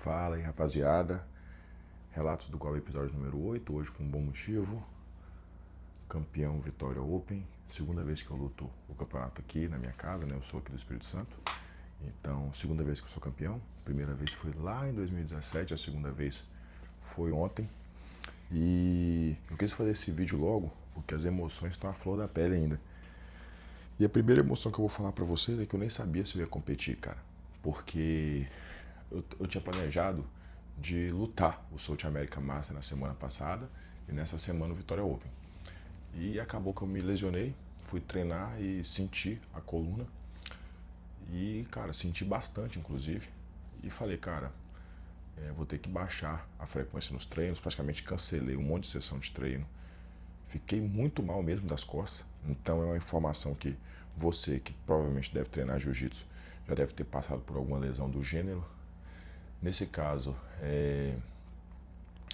Fala aí, rapaziada. Relatos do qual episódio número 8, hoje com um bom motivo. Campeão Vitória Open, segunda vez que eu luto o campeonato aqui na minha casa, né? Eu sou aqui do Espírito Santo. Então, segunda vez que eu sou campeão. Primeira vez foi lá em 2017, a segunda vez foi ontem. E eu quis fazer esse vídeo logo, porque as emoções estão à flor da pele ainda. E a primeira emoção que eu vou falar pra vocês é que eu nem sabia se eu ia competir, cara. Porque eu tinha planejado de lutar o South America Master na semana passada e nessa semana o Vitória Open. E acabou que eu me lesionei, fui treinar e senti a coluna. E, cara, senti bastante, inclusive. E falei, cara, vou ter que baixar a frequência nos treinos. Praticamente cancelei um monte de sessão de treino. Fiquei muito mal mesmo das costas. Então é uma informação que você, que provavelmente deve treinar jiu-jitsu, já deve ter passado por alguma lesão do gênero. Nesse caso,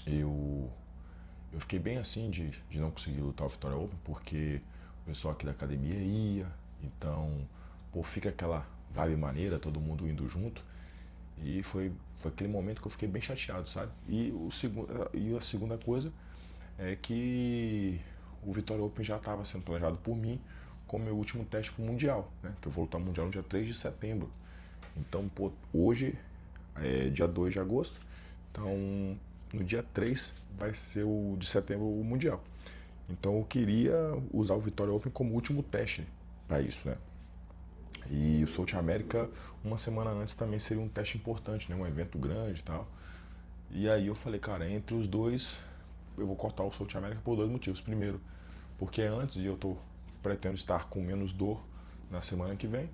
eu fiquei bem assim de não conseguir lutar o Vitória Open, porque o pessoal aqui da academia ia, então, pô, fica aquela vibe maneira, todo mundo indo junto, e foi aquele momento que eu fiquei bem chateado, sabe? E a segunda coisa é que o Vitória Open já estava sendo planejado por mim como meu último teste para o Mundial, né? Que eu vou lutar o Mundial no dia 3 de setembro. Então, pô, hoje é dia 2 de agosto, então no dia 3 vai ser o de setembro o Mundial. Então eu queria usar o Vitória Open como último teste para isso, né? E o South America, uma semana antes, também seria um teste importante, né? Um evento grande e tal. E aí eu falei, cara, entre os dois, eu vou cortar o South America por dois motivos. Primeiro, porque antes pretendo estar com menos dor na semana que vem.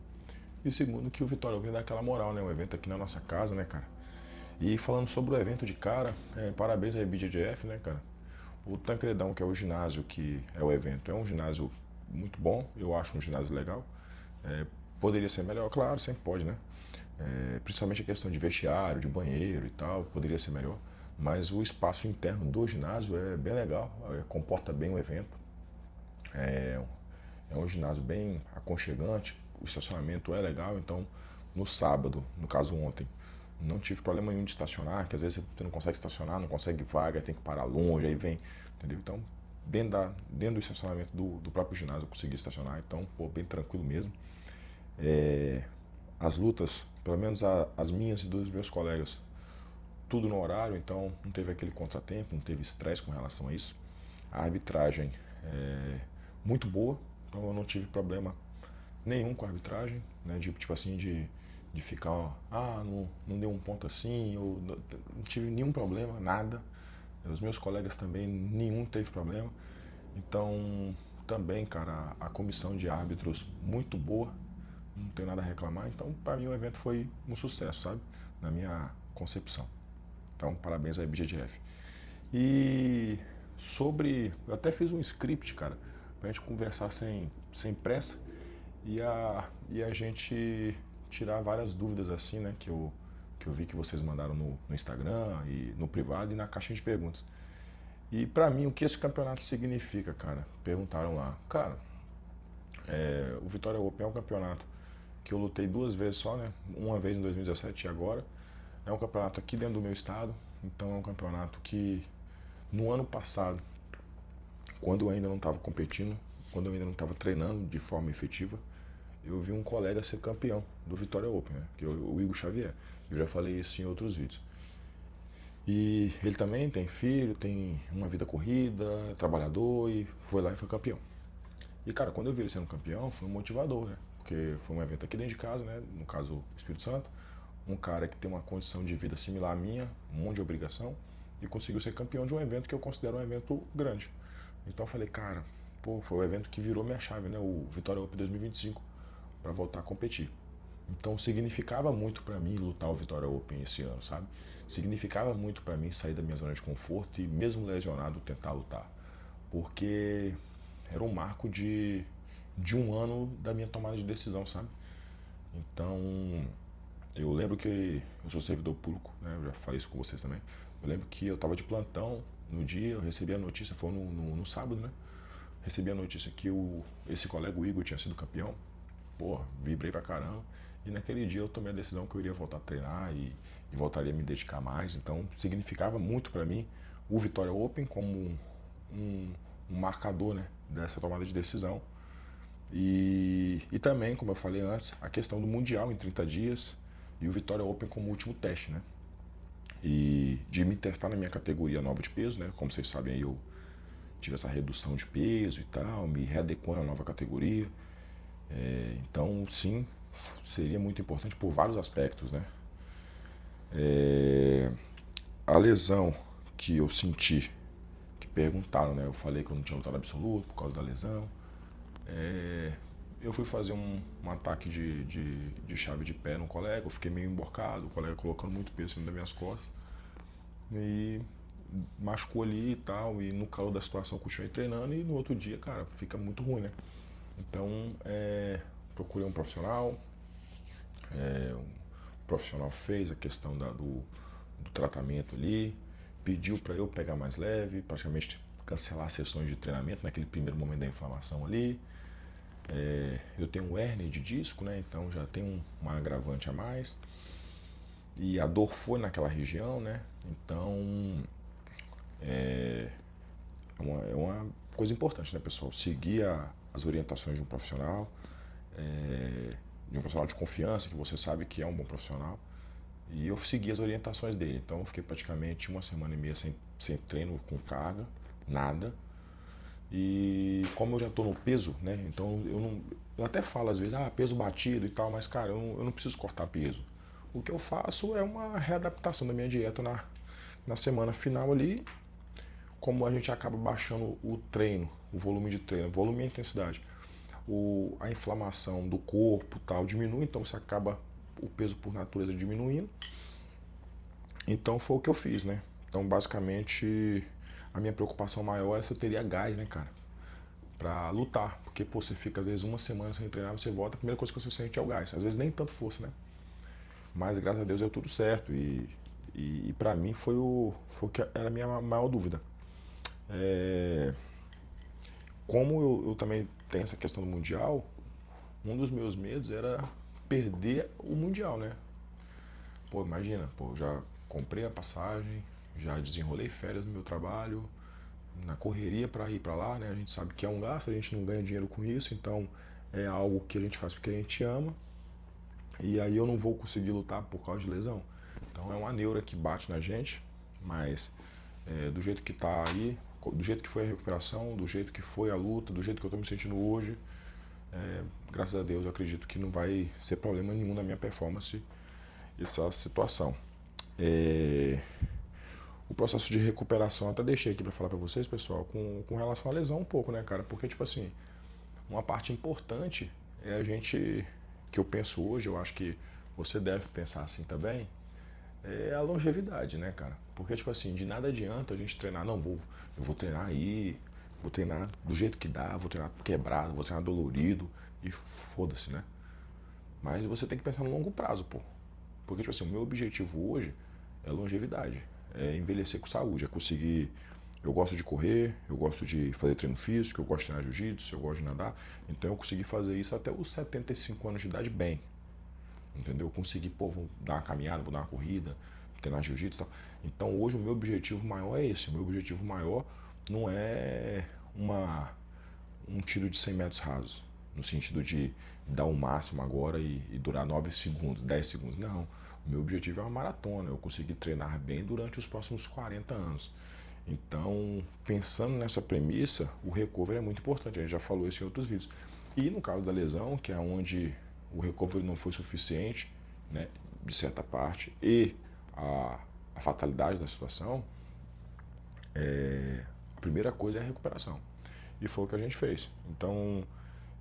E segundo, que o Vitória Open dá aquela moral, né? Um evento aqui na nossa casa, né, cara? E falando sobre o evento de cara, parabéns aí, BJJF, né, cara? O Tancredão, que é o ginásio que é o evento, é um ginásio muito bom, eu acho um ginásio legal. Poderia ser melhor, claro, sempre pode, né? Principalmente a questão de vestiário, de banheiro e tal, poderia ser melhor. Mas o espaço interno do ginásio é bem legal, comporta bem o evento. É um ginásio bem aconchegante, o estacionamento é legal, então no sábado, no caso ontem, não tive problema nenhum de estacionar, que às vezes você não consegue estacionar, não consegue vaga, tem que parar longe, aí vem, entendeu? Então, dentro do estacionamento do próprio ginásio eu consegui estacionar, então, pô, bem tranquilo mesmo. As lutas, pelo menos as minhas e dos meus colegas, tudo no horário, então não teve aquele contratempo, não teve estresse com relação a isso. A arbitragem é muito boa, então eu não tive problema nenhum com a arbitragem, né? Tipo assim, de ficar, não deu um ponto assim, eu não tive nenhum problema, nada. Os meus colegas também, nenhum teve problema. Então, também, cara, a comissão de árbitros muito boa, não tenho nada a reclamar. Então, para mim, o evento foi um sucesso, sabe? Na minha concepção. Então, parabéns aí, BJJF. E eu até fiz um script, cara, pra gente conversar sem pressa e a gente tirar várias dúvidas assim, né, que eu vi que vocês mandaram no Instagram e no privado e na caixinha de perguntas. E pra mim, o que esse campeonato significa, cara? Perguntaram lá. Cara, o Vitória Open é um campeonato que eu lutei duas vezes só, né? Uma vez em 2017 e agora. É um campeonato aqui dentro do meu estado, então é um campeonato que no ano passado, quando eu ainda não estava competindo, quando eu ainda não estava treinando de forma efetiva, eu vi um colega ser campeão do Vitória Open, né? Que é o Igor Xavier. Eu já falei isso em outros vídeos. E ele também tem filho, tem uma vida corrida, trabalhador e foi lá e foi campeão. E cara, quando eu vi ele sendo campeão, foi um motivador, né? Porque foi um evento aqui dentro de casa, né? No caso, Espírito Santo. Um cara que tem uma condição de vida similar à minha, um monte de obrigação, e conseguiu ser campeão de um evento que eu considero um evento grande. Então eu falei, cara, pô, foi o evento que virou minha chave, né? O Vitória Open 2025, para voltar a competir. Então significava muito para mim lutar o Vitória Open esse ano, sabe? Significava muito para mim sair da minha zona de conforto e mesmo lesionado tentar lutar. Porque era um marco de um ano da minha tomada de decisão, sabe? Então, eu lembro que eu sou servidor público, né? Eu já falei isso com vocês também. Eu lembro que eu estava de plantão no dia, eu recebi a notícia, foi no sábado, né? Recebi a notícia que esse colega, o Igor, tinha sido campeão. Pô, vibrei pra caramba. E naquele dia eu tomei a decisão que eu iria voltar a treinar e e voltaria a me dedicar mais. Então significava muito para mim o Vitória Open como um marcador, né, dessa tomada de decisão. E também, como eu falei antes, a questão do Mundial em 30 dias e o Vitória Open como último teste, né? E de me testar na minha categoria nova de peso, né? Como vocês sabem, aí eu tive essa redução de peso e tal, me readequando à nova categoria. Então, sim, seria muito importante por vários aspectos, né? A lesão que eu senti, que perguntaram, né? Eu falei que eu não tinha lutado absoluto por causa da lesão. Eu fui fazer um ataque de chave de pé no colega, eu fiquei meio emborcado, o colega colocando muito peso em cima das minhas costas. E machucou ali e tal, e no calor da situação continuei treinando e no outro dia, cara, fica muito ruim, né? Então, procurei um profissional, o profissional fez a questão do tratamento ali, pediu para eu pegar mais leve, praticamente cancelar sessões de treinamento naquele primeiro momento da inflamação ali. Eu tenho um hérnia de disco, né? Então já tem um agravante a mais. E a dor foi naquela região, né? Então é uma coisa importante, né, pessoal? Seguir as orientações de um profissional, de confiança, que você sabe que é um bom profissional. E eu segui as orientações dele. Então eu fiquei praticamente 1 semana e meia sem treino com carga, nada. E como eu já estou no peso, né? Então eu até falo às vezes, peso batido e tal, mas cara, eu não preciso cortar peso. O que eu faço é uma readaptação da minha dieta na semana final ali. Como a gente acaba baixando o treino, o volume de treino, volume e intensidade, a inflamação do corpo tal diminui, então você acaba o peso por natureza diminuindo. Então foi o que eu fiz, né? Então basicamente a minha preocupação maior é se eu teria gás, né, cara, pra lutar. Porque, pô, você fica às vezes 1 semana sem treinar, você volta, a primeira coisa que você sente é o gás. Às vezes nem tanto força, né? Mas graças a Deus deu tudo certo. E pra mim foi o que era a minha maior dúvida. Como eu também tenho essa questão do Mundial, um dos meus medos era perder o Mundial, né? Pô, imagina, pô, já comprei a passagem, já desenrolei férias no meu trabalho, na correria para ir para lá, né? A gente sabe que é um gasto, a gente não ganha dinheiro com isso, então é algo que a gente faz porque a gente ama. E aí eu não vou conseguir lutar por causa de lesão. Então é uma neura que bate na gente, mas do jeito que tá aí, do jeito que foi a recuperação, do jeito que foi a luta, do jeito que eu tô me sentindo hoje, graças a Deus eu acredito que não vai ser problema nenhum na minha performance essa situação. O processo de recuperação, até deixei aqui para falar para vocês, pessoal, com relação à lesão um pouco, né, cara? Porque, tipo assim, uma parte importante é a gente, que eu penso hoje, eu acho que você deve pensar assim também, é a longevidade, né, cara? Porque, tipo assim, de nada adianta a gente treinar, não, eu vou treinar aí, vou treinar do jeito que dá, vou treinar quebrado, vou treinar dolorido e foda-se, né? Mas você tem que pensar no longo prazo, pô. Porque, tipo assim, o meu objetivo hoje é longevidade, é envelhecer com saúde, é conseguir. Eu gosto de correr, eu gosto de fazer treino físico, eu gosto de treinar jiu-jitsu, eu gosto de nadar. Então eu consegui fazer isso até os 75 anos de idade bem. Entendeu? Eu consegui, pô, vou dar uma caminhada, vou dar uma corrida, treinar jiu-jitsu e tal. Então hoje o meu objetivo maior é esse. O meu objetivo maior não é um tiro de 100 metros rasos, no sentido de dar o máximo agora e durar 9 segundos, 10 segundos. Não. O meu objetivo é uma maratona, eu conseguir treinar bem durante os próximos 40 anos. Então, pensando nessa premissa, o recovery é muito importante, a gente já falou isso em outros vídeos. E no caso da lesão, que é onde o recovery não foi suficiente, né, de certa parte, e a fatalidade da situação, a primeira coisa é a recuperação. E foi o que a gente fez. Então,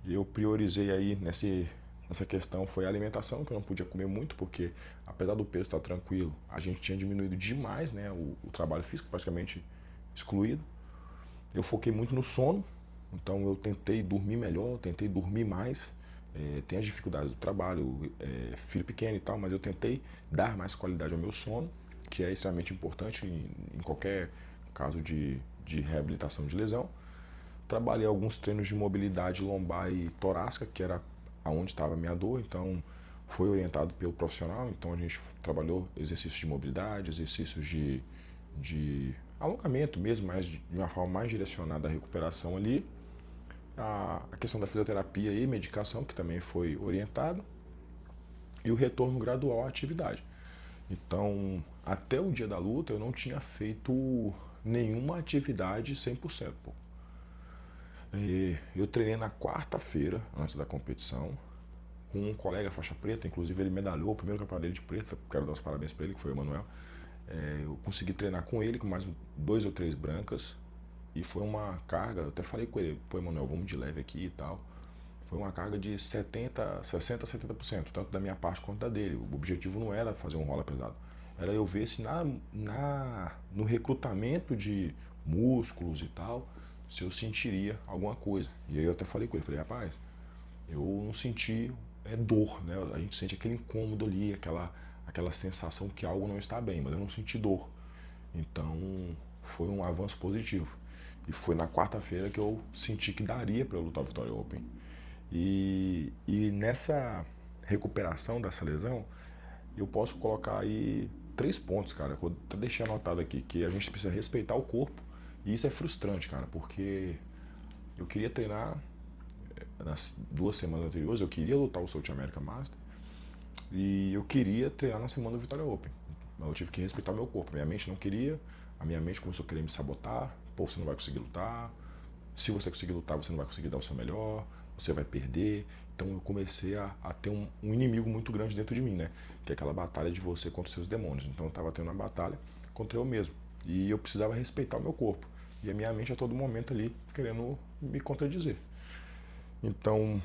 eu priorizei aí nessa questão foi a alimentação, que eu não podia comer muito, porque apesar do peso estar tranquilo, a gente tinha diminuído demais, né, o trabalho físico, praticamente excluído. Eu foquei muito no sono, então eu tentei dormir melhor, tentei dormir mais. Tem as dificuldades do trabalho, filho pequeno e tal, mas eu tentei dar mais qualidade ao meu sono, que é extremamente importante em qualquer caso de reabilitação de lesão. Trabalhei alguns treinos de mobilidade lombar e torácica, que era aonde estava a minha dor, então foi orientado pelo profissional, então a gente trabalhou exercícios de mobilidade, exercícios de alongamento mesmo, mas de uma forma mais direcionada à recuperação ali. A questão da fisioterapia e medicação, que também foi orientado, e o retorno gradual à atividade. Então, até o dia da luta, eu não tinha feito nenhuma atividade 100%. Pô. Eu treinei na quarta-feira, antes da competição, com um colega faixa preta, inclusive ele medalhou o primeiro campeonato dele de preta, quero dar os parabéns para ele, que foi o Emanuel. Eu consegui treinar com ele, com mais 2 ou 3 brancas, e foi uma carga, eu até falei com ele, pô, Emanuel, vamos de leve aqui e tal. Foi uma carga de 60 a 70%, tanto da minha parte quanto da dele. O objetivo não era fazer um rola pesado, era eu ver se no recrutamento de músculos e tal, se eu sentiria alguma coisa. E aí eu até falei com ele, falei, rapaz, eu não senti dor, né? A gente sente aquele incômodo ali, aquela sensação que algo não está bem, mas eu não senti dor. Então foi um avanço positivo. E foi na quarta-feira que eu senti que daria para eu lutar o Vitória Open. E nessa recuperação dessa lesão, eu posso colocar aí 3 pontos, cara, que eu até deixei anotado aqui, que a gente precisa respeitar o corpo. E isso é frustrante, cara, porque eu queria treinar nas 2 semanas anteriores, eu queria lutar o South America Master e eu queria treinar na semana do Vitória Open. Mas eu tive que respeitar o meu corpo. Minha mente não queria, a minha mente começou a querer me sabotar. Pô, você não vai conseguir lutar. Se você conseguir lutar, você não vai conseguir dar o seu melhor. Você vai perder. Então eu comecei a ter um inimigo muito grande dentro de mim, né? Que é aquela batalha de você contra os seus demônios. Então eu estava tendo uma batalha contra eu mesmo. E eu precisava respeitar o meu corpo. E a minha mente a todo momento ali querendo me contradizer. Então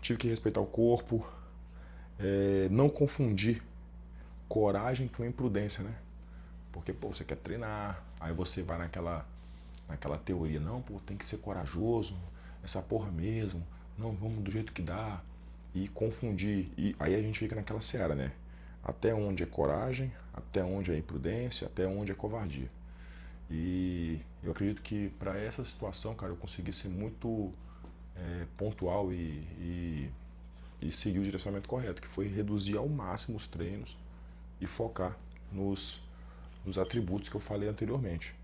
tive que respeitar o corpo, não confundir coragem com imprudência, né? Porque, pô, você quer treinar, aí você vai naquela teoria, não, pô, tem que ser corajoso, essa porra mesmo, não, vamos do jeito que dá, e confundir, e aí a gente fica naquela seara, né? Até onde é coragem, até onde é imprudência, até onde é covardia. E eu acredito que para essa situação, cara, eu consegui ser muito pontual e seguir o direcionamento correto, que foi reduzir ao máximo os treinos e focar nos atributos que eu falei anteriormente.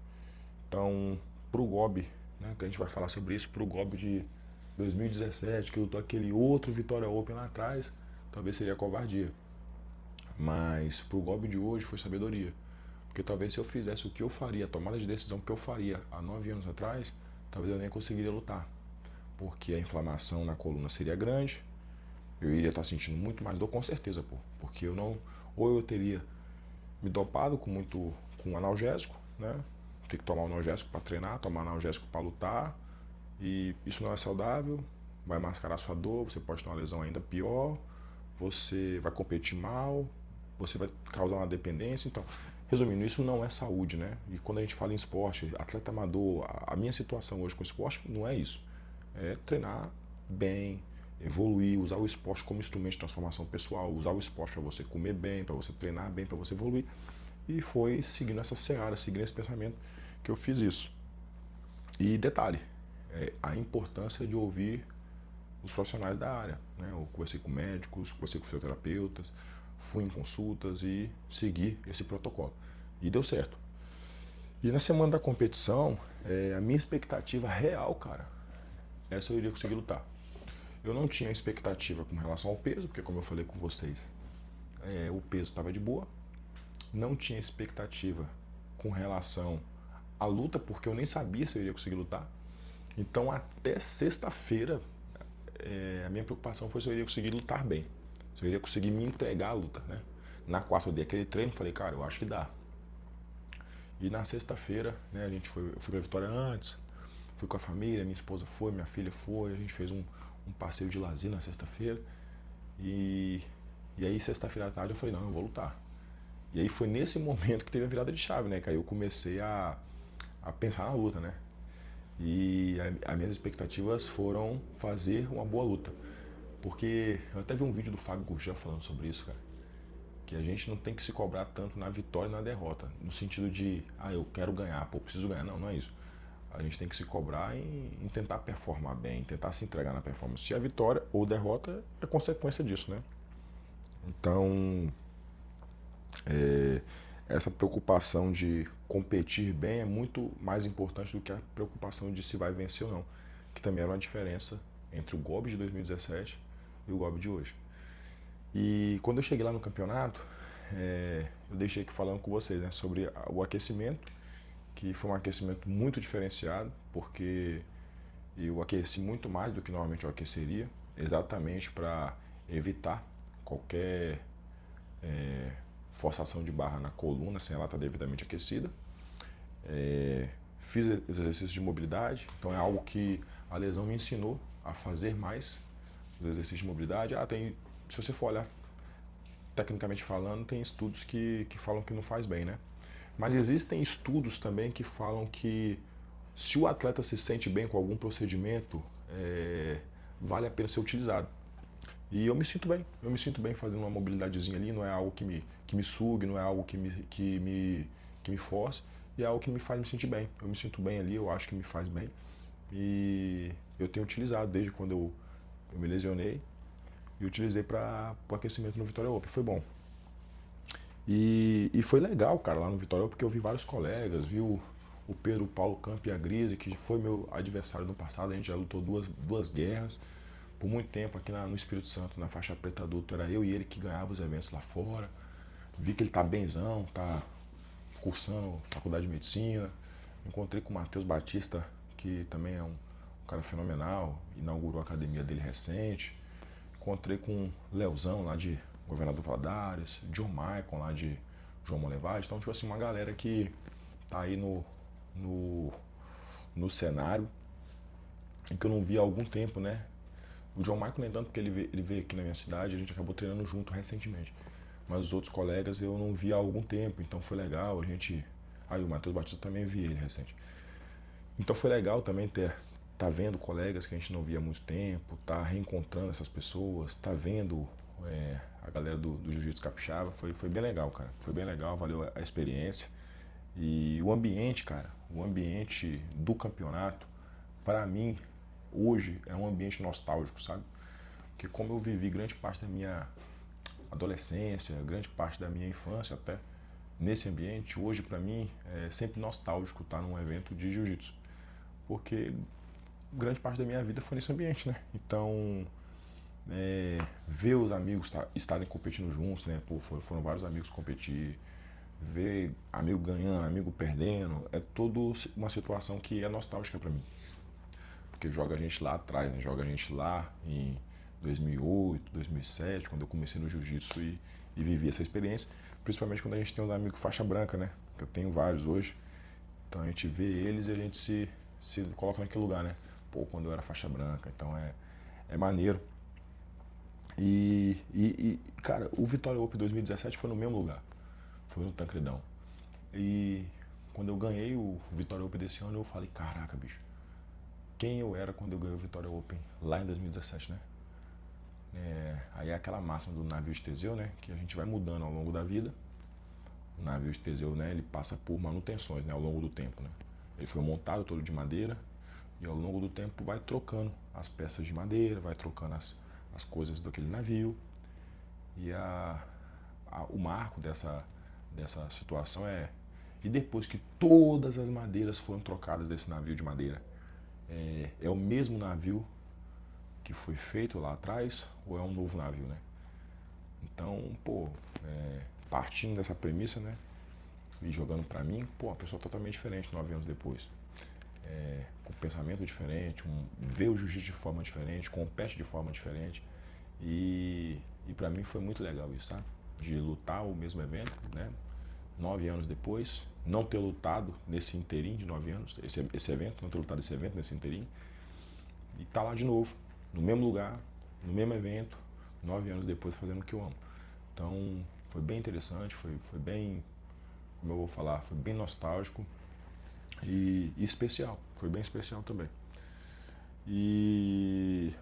Então, pro Gobi, né, que a gente vai falar sobre isso, pro Gobi de 2017, que eu lutou aquele outro Vitória Open lá atrás, talvez seria covardia. Mas pro Gobi de hoje foi sabedoria. Porque talvez se eu fizesse o que eu faria, a tomada de decisão que eu faria há 9 anos atrás, talvez eu nem conseguiria lutar. Porque a inflamação na coluna seria grande, eu iria estar sentindo muito mais dor, com certeza, pô. Porque eu não... Ou eu teria me dopado com analgésico, né? Tem que tomar analgésico para treinar, tomar analgésico para lutar. E isso não é saudável, vai mascarar sua dor, você pode ter uma lesão ainda pior, você vai competir mal, você vai causar uma dependência. Então, resumindo, isso não é saúde, né? E quando a gente fala em esporte, atleta amador, a minha situação hoje com o esporte não é isso. É treinar bem, evoluir, usar o esporte como instrumento de transformação pessoal, usar o esporte para você comer bem, para você treinar bem, para você evoluir. E foi seguindo essa seara, seguindo esse pensamento que eu fiz isso. E detalhe, a importância de ouvir os profissionais da área, né? Eu conversei com médicos, conversei com fisioterapeutas, fui em consultas e segui esse protocolo. E deu certo. E na semana da competição, a minha expectativa real, cara, essa eu iria conseguir lutar. Eu não tinha expectativa com relação ao peso, porque como eu falei com vocês, o peso estava de boa. Não tinha expectativa com relação à luta, porque eu nem sabia se eu iria conseguir lutar. Então até sexta-feira, a minha preocupação foi se eu iria conseguir lutar bem. Se eu iria conseguir me entregar à luta, né? Na quarta eu dei aquele treino, falei, cara, eu acho que dá. E na sexta-feira, né, eu fui pra Vitória antes, fui com a família, minha esposa foi, minha filha foi, a gente fez um passeio de lazer na sexta-feira. E aí sexta-feira à tarde eu falei, não, eu vou lutar. E aí foi nesse momento que teve a virada de chave, né? Que aí eu comecei a pensar na luta, né? E as minhas expectativas foram fazer uma boa luta. Porque eu até vi um vídeo do Fábio Gurgel falando sobre isso, cara. Que a gente não tem que se cobrar tanto na vitória e na derrota. No sentido de, eu quero ganhar, pô, preciso ganhar. Não, não é isso. A gente tem que se cobrar em tentar performar bem, tentar se entregar na performance. Se a vitória ou derrota é consequência disso, né? Então, é, essa preocupação de competir bem é muito mais importante do que a preocupação de se vai vencer ou não, que também era uma diferença entre o GOB de 2017 e o GOB de hoje. E quando eu cheguei lá no campeonato, eu deixei aqui falando com vocês, né, sobre o aquecimento, que foi um aquecimento muito diferenciado, porque eu aqueci muito mais do que normalmente eu aqueceria, exatamente para evitar qualquer forçação de barra na coluna sem ela estar devidamente aquecida. Fiz exercícios de mobilidade, então é algo que a lesão me ensinou a fazer mais os exercícios de mobilidade. Se você for olhar tecnicamente falando, tem estudos que falam que não faz bem, né? Mas existem estudos também que falam que se o atleta se sente bem com algum procedimento, vale a pena ser utilizado. E eu me sinto bem fazendo uma mobilidadezinha ali, não é algo que me sugue, não é algo que me force, e é algo que me faz me sentir bem. Eu me sinto bem ali, eu acho que me faz bem. E eu tenho utilizado desde quando eu me lesionei, e utilizei para o aquecimento no Vitória Open, foi bom. E foi legal, cara, lá no Vitória Open, porque eu vi vários colegas, vi o Pedro Paulo Campo e a Grise, que foi meu adversário no passado, a gente já lutou duas guerras. Por muito tempo aqui no Espírito Santo, na faixa preta adulto, era eu e ele que ganhava os eventos lá fora. Vi que ele tá benzão, tá cursando faculdade de medicina. Encontrei com o Matheus Batista, que também é um cara fenomenal, inaugurou a academia dele recente. Encontrei com o Leozão lá de Governador Valadares, John Maicon lá de João Molevade. Então, tipo assim, uma galera que tá aí no cenário e que eu não vi há algum tempo, né? O John Michael nem tanto porque ele veio aqui na minha cidade, a gente acabou treinando junto recentemente. Mas os outros colegas eu não vi há algum tempo, então foi legal, a gente... Aí o Matheus Batista também vi ele recente. Então foi legal também tá vendo colegas que a gente não via há muito tempo, tá reencontrando essas pessoas, tá vendo a galera do Jiu-Jitsu Capixaba, foi bem legal, cara. Foi bem legal, valeu a experiência. E o ambiente, cara, o ambiente do campeonato, para mim, hoje é um ambiente nostálgico, sabe? Porque como eu vivi grande parte da minha adolescência, grande parte da minha infância até nesse ambiente, hoje para mim é sempre nostálgico estar num evento de jiu-jitsu. Porque grande parte da minha vida foi nesse ambiente, né? Então, ver os amigos estarem competindo juntos, né? Pô, foram vários amigos competir, ver amigo ganhando, amigo perdendo, é toda uma situação que é nostálgica para mim. Porque joga a gente lá atrás, né? Joga a gente lá em 2008, 2007, quando eu comecei no jiu-jitsu e vivi essa experiência. Principalmente quando a gente tem um amigo faixa branca, né? Que eu tenho vários hoje. Então a gente vê eles e a gente se coloca naquele lugar, né? Pô, quando eu era faixa branca. Então é maneiro. Cara, o Vitória Open 2017 foi no mesmo lugar. Foi no Tancredão. E quando eu ganhei o Vitória Open desse ano, eu falei, caraca, bicho, quem eu era quando eu ganhei o Vitória Open lá em 2017, né? Aí é aquela máxima do navio de Teseu, né? Que a gente vai mudando ao longo da vida. O navio de Teseu, né? Ele passa por manutenções, né? Ao longo do tempo, né? Ele foi montado todo de madeira e ao longo do tempo vai trocando as peças de madeira, vai trocando as coisas daquele navio. E o marco dessa situação e depois que todas as madeiras foram trocadas desse navio de madeira, é o mesmo navio que foi feito lá atrás ou é um novo navio, né? Então, pô, partindo dessa premissa, né, e jogando pra mim, pô, uma pessoa totalmente diferente 9 anos depois. Com pensamento diferente, vê o jiu-jitsu de forma diferente, compete de forma diferente. E pra mim foi muito legal isso, sabe? De lutar o mesmo evento, né? 9 anos depois, não ter lutado nesse inteirinho de 9 anos, esse evento, não ter lutado esse evento nesse inteirinho, e tá lá de novo, no mesmo lugar, no mesmo evento, 9 anos depois fazendo o que eu amo. Então foi bem interessante, foi bem, como eu vou falar, foi bem nostálgico e especial, foi bem especial também. E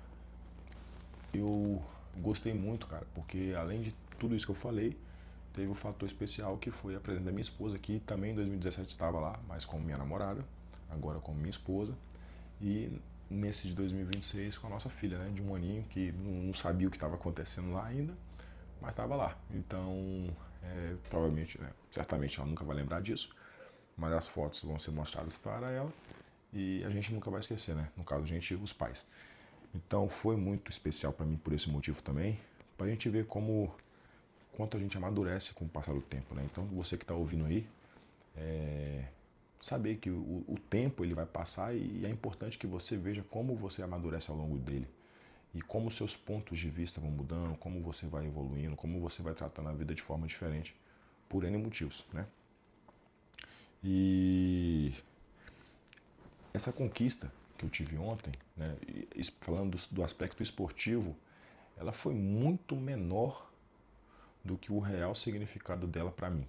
eu gostei muito, cara, porque além de tudo isso que eu falei, teve um fator especial que foi a presença da minha esposa, que também em 2017 estava lá, mas como minha namorada, agora como minha esposa, e nesse de 2026 com a nossa filha, né, de 1 aninho, que não sabia o que estava acontecendo lá ainda, mas estava lá. Então, provavelmente, né, certamente ela nunca vai lembrar disso, mas as fotos vão ser mostradas para ela e a gente nunca vai esquecer, né? No caso, a gente, os pais. Então, foi muito especial para mim por esse motivo também, para a gente ver quanto a gente amadurece com o passar do tempo, né? Então, você que está ouvindo aí, saber que o tempo ele vai passar e é importante que você veja como você amadurece ao longo dele e como seus pontos de vista vão mudando, como você vai evoluindo, como você vai tratando a vida de forma diferente por N motivos, né? E essa conquista que eu tive ontem, né, falando do aspecto esportivo, ela foi muito menor do que o real significado dela para mim.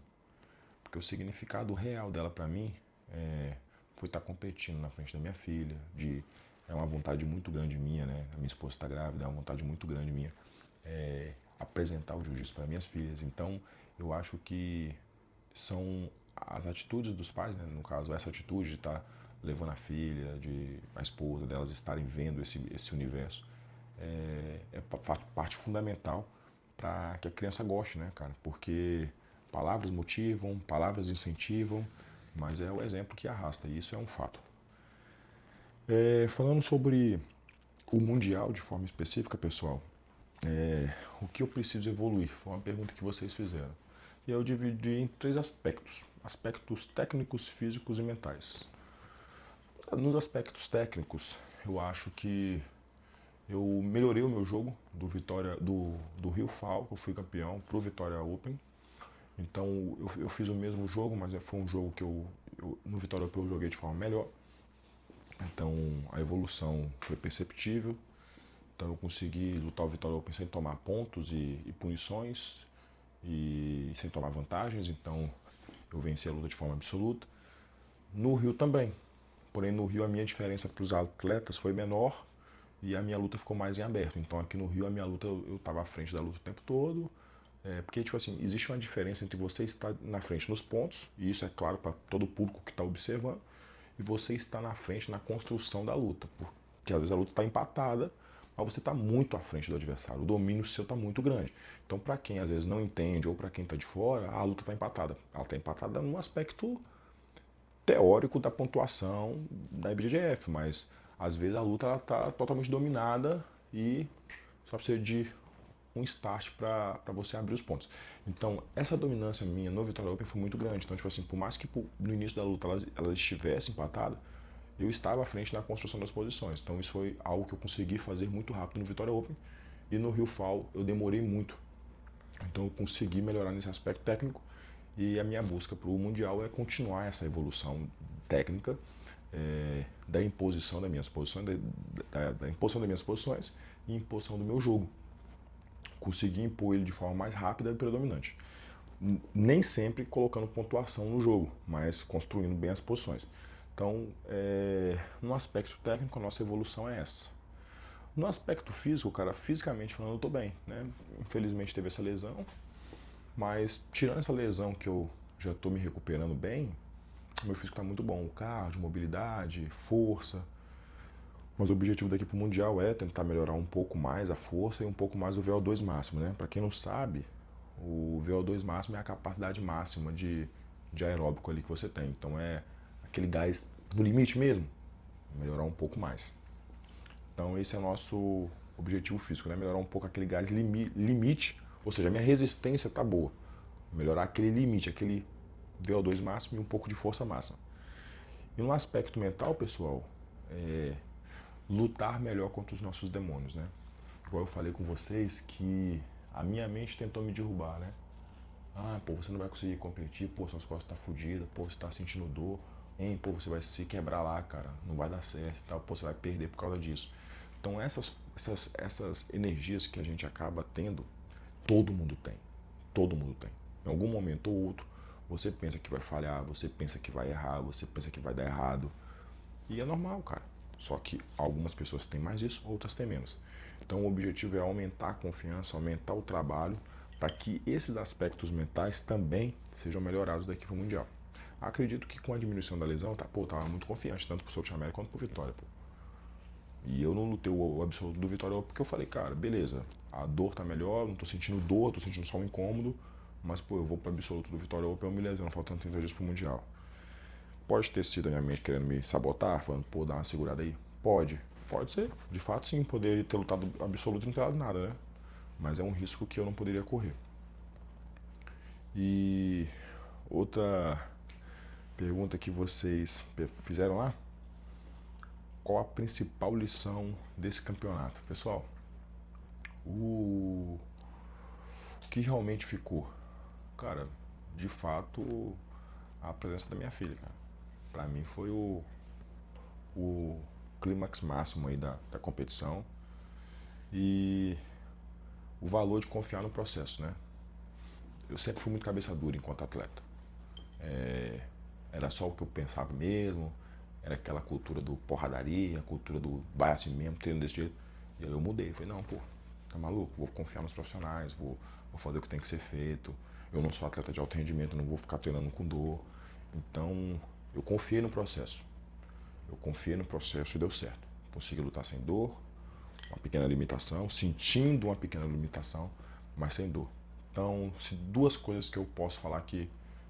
Porque o significado real dela para mim foi estar competindo na frente da minha filha, é uma vontade muito grande minha, né? A minha esposa está grávida, é uma vontade muito grande minha apresentar o jiu-jitsu para minhas filhas. Então, eu acho que são as atitudes dos pais, né? No caso, essa atitude de estar levando a filha, a esposa delas estarem vendo esse universo, parte fundamental para que a criança goste, né, cara? Porque palavras motivam, palavras incentivam, mas é o exemplo que arrasta, e isso é um fato. Falando sobre o Mundial de forma específica, pessoal, o que eu preciso evoluir? Foi uma pergunta que vocês fizeram. E eu dividi em 3 aspectos: aspectos técnicos, físicos e mentais. Nos aspectos técnicos, eu acho que eu melhorei o meu jogo do Rio FAO, que eu fui campeão, pro Vitória Open. Então eu fiz o mesmo jogo, mas foi um jogo que no Vitória Open eu joguei de forma melhor. Então a evolução foi perceptível. Então eu consegui lutar o Vitória Open sem tomar pontos e punições e sem tomar vantagens. Então eu venci a luta de forma absoluta. No Rio também. Porém no Rio a minha diferença para os atletas foi menor e a minha luta ficou mais em aberto. Então aqui no Rio a minha luta eu estava à frente da luta o tempo todo. Porque, tipo assim, existe uma diferença entre você estar na frente nos pontos, e isso é claro para todo o público que está observando, e você estar na frente na construção da luta. Porque às vezes a luta está empatada, mas você está muito à frente do adversário, o domínio seu está muito grande. Então, para quem às vezes não entende, ou para quem está de fora, a luta está empatada. Ela está empatada num aspecto teórico da pontuação da IBJJF, mas às vezes a luta está totalmente dominada e só precisa de um start para você abrir os pontos. Então, essa dominância minha no Vitória Open foi muito grande. Então, tipo assim, por mais que no início da luta elas estivessem empatadas, eu estava à frente na construção das posições. Então, isso foi algo que eu consegui fazer muito rápido no Vitória Open. E no Rio FAO eu demorei muito. Então, eu consegui melhorar nesse aspecto técnico. E a minha busca para o Mundial é continuar essa evolução técnica, da imposição das minhas posições, da imposição das minhas posições e imposição do meu jogo. Conseguir impor ele de forma mais rápida e predominante. Nem sempre colocando pontuação no jogo, mas construindo bem as posições. Então, no aspecto técnico, a nossa evolução é essa. No aspecto físico, cara, fisicamente falando, eu estou bem, né? Infelizmente teve essa lesão, mas tirando essa lesão que eu já estou me recuperando bem, meu físico está muito bom. Cardio, mobilidade, força. Mas o objetivo daqui para o Mundial é tentar melhorar um pouco mais a força e um pouco mais o VO2 máximo, né? Para quem não sabe, o VO2 máximo é a capacidade máxima de aeróbico ali que você tem. Então é aquele gás no limite mesmo, melhorar um pouco mais. Então esse é o nosso objetivo físico, né? Melhorar um pouco aquele gás limite, ou seja, a minha resistência está boa. Melhorar aquele limite, aquele VO2 máximo e um pouco de força máxima. E no aspecto mental, pessoal, lutar melhor contra os nossos demônios, né? Igual eu falei com vocês que a minha mente tentou me derrubar, né? Ah, pô, você não vai conseguir competir, pô, suas costas estão fodidas, pô, você tá sentindo dor, hein, pô, você vai se quebrar lá, cara, não vai dar certo e tal, pô, você vai perder por causa disso. Então essas energias que a gente acaba tendo, todo mundo tem, todo mundo tem. Em algum momento ou outro, você pensa que vai falhar, você pensa que vai errar, você pensa que vai dar errado, e é normal, cara. Só que algumas pessoas têm mais isso, outras têm menos. Então o objetivo é aumentar a confiança, aumentar o trabalho, para que esses aspectos mentais também sejam melhorados daqui para o Mundial. Acredito que com a diminuição da lesão, tava muito confiante, tanto para o South America quanto para o Vitória. Pô. E eu não lutei o absoluto do Vitória Open porque eu falei, cara, beleza, a dor tá melhor, não tô sentindo dor, tô sentindo só um incômodo, mas pô, eu vou pro absoluto do Vitória Open, eu me lesiono, faltando 30 dias pro Mundial. Pode ter sido a minha mente querendo me sabotar, falando, pô, dá uma segurada aí? Pode ser. De fato, sim, poderia ter lutado absoluto e não ter dado nada, né? Mas é um risco que eu não poderia correr. E outra pergunta que vocês fizeram lá, qual a principal lição desse campeonato? Pessoal, o que realmente ficou? Cara, de fato, a presença da minha filha, cara. Pra mim foi o clímax máximo aí da competição e o valor de confiar no processo, né? Eu sempre fui muito cabeça dura enquanto atleta. Era só o que eu pensava mesmo, era aquela cultura do porradaria, a cultura do vai assim mesmo, treino desse jeito. E aí eu mudei, falei, não, pô, tá maluco? Vou confiar nos profissionais, vou fazer o que tem que ser feito. Eu não sou atleta de alto rendimento, não vou ficar treinando com dor. Então, eu confiei no processo. Eu confiei no processo e deu certo. Consegui lutar sem dor, uma pequena limitação, sentindo uma pequena limitação, mas sem dor. Então, se duas coisas que eu posso falar que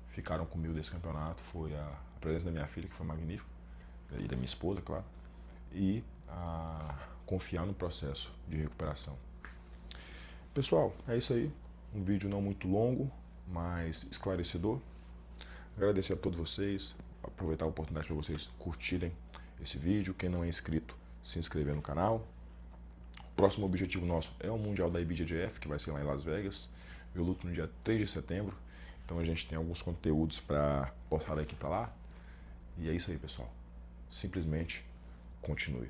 ficaram comigo desse campeonato foi a presença da minha filha, que foi magnífica, e da minha esposa, claro, e a confiar no processo de recuperação. Pessoal, é isso aí. Um vídeo não muito longo, mas esclarecedor. Agradecer a todos vocês, aproveitar a oportunidade para vocês curtirem esse vídeo. Quem não é inscrito, se inscrever no canal. O próximo objetivo nosso é o Mundial da IBJJF, que vai ser lá em Las Vegas. Eu luto no dia 3 de setembro, então a gente tem alguns conteúdos para postar daqui para lá. E é isso aí, pessoal. Simplesmente continue.